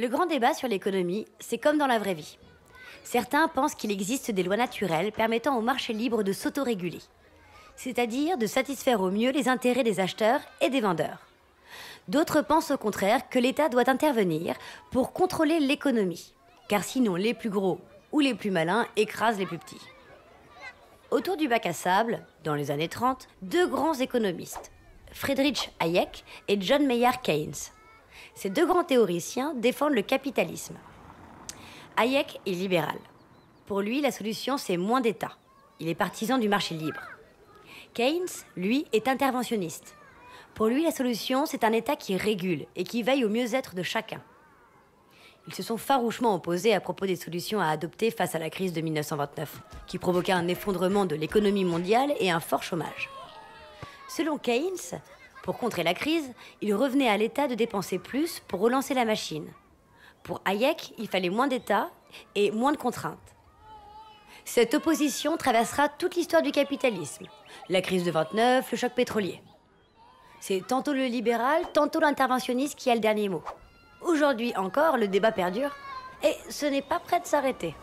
Le grand débat sur l'économie, c'est comme dans la vraie vie. Certains pensent qu'il existe des lois naturelles permettant au marché libre de s'autoréguler, c'est-à-dire de satisfaire au mieux les intérêts des acheteurs et des vendeurs. D'autres pensent au contraire que l'État doit intervenir pour contrôler l'économie, car sinon les plus gros ou les plus malins écrasent les plus petits. Autour du bac à sable, dans les années 30, deux grands économistes, Friedrich Hayek et John Maynard Keynes. Ces deux grands théoriciens défendent le capitalisme. Hayek est libéral. Pour lui, la solution, c'est moins d'État. Il est partisan du marché libre. Keynes, lui, est interventionniste. Pour lui, la solution, c'est un État qui régule et qui veille au mieux-être de chacun. Ils se sont farouchement opposés à propos des solutions à adopter face à la crise de 1929, qui provoqua un effondrement de l'économie mondiale et un fort chômage. Selon Keynes, pour contrer la crise, il revenait à l'État de dépenser plus pour relancer la machine. Pour Hayek, il fallait moins d'État et moins de contraintes. Cette opposition traversera toute l'histoire du capitalisme. La crise de 29, le choc pétrolier. C'est tantôt le libéral, tantôt l'interventionniste qui a le dernier mot. Aujourd'hui encore, le débat perdure et ce n'est pas prêt de s'arrêter.